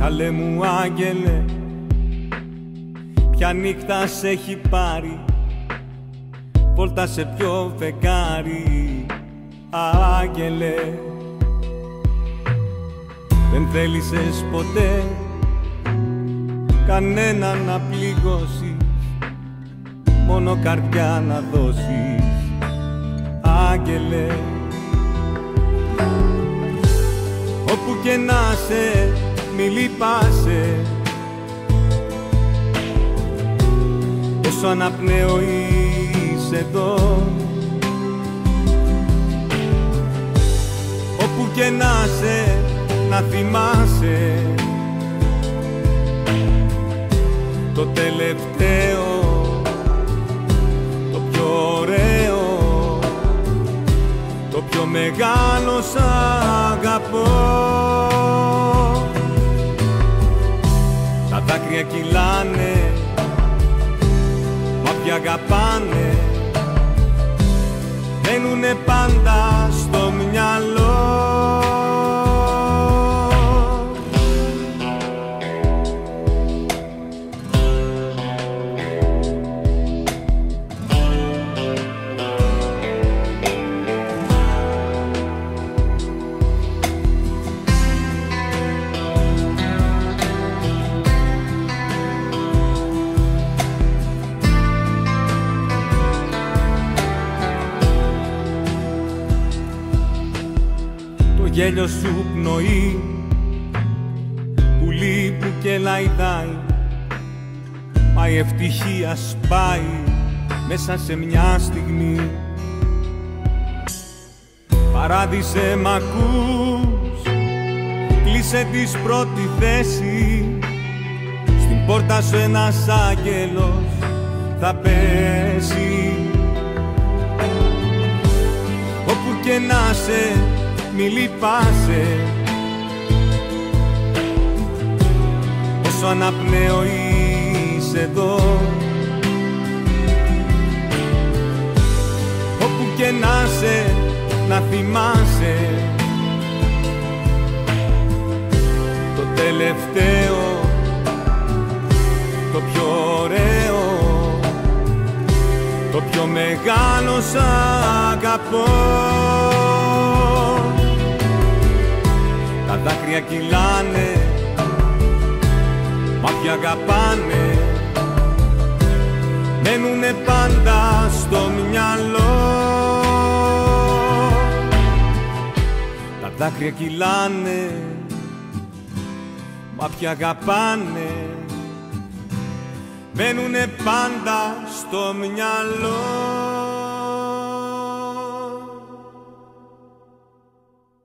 Καλέ μου άγγελε, ποια νύχτα σ' έχει πάρει, βόλτα σε ποιο φεγγάρι, άγγελε. Δεν θέλησες ποτέ κανένα να πληγώσεις, μόνο καρδιά να δώσεις, άγγελε. Όπου και να σε, μη λυπάσαι, όσο αναπνέω είσαι εδώ. Όπου και να σε, να θυμάσαι το τελευταίο, το πιο ωραίο, το πιο μεγάλο σ' αγαπώ. Τα δάκρυα κυλάνε, μα πια αγαπάνε, μένουνε πάντα στο μυαλό. Το γέλιο σου πνοεί, πουλί που και λαϊδάει, μα η ευτυχία σπάει μέσα σε μια στιγμή. Παράδεισε μ' ακούς, κλείσε της πρώτη θέση, στην πόρτα σου ένας άγγελος θα πέσει. Όπου και να σε, μη λυπάσαι, όσο αναπνέω είσαι εδώ. Όπου και να σε, να θυμάσαι το τελευταίο, το πιο ωραίο, το πιο μεγάλο σ' αγαπώ. Τα δάκρυα κυλάνε, μα πια αγαπάνε, μένουνε πάντα στο μυαλό. Τα δάκρυα κυλάνε, μα πια αγαπάνε, μένουνε πάντα στο μυαλό.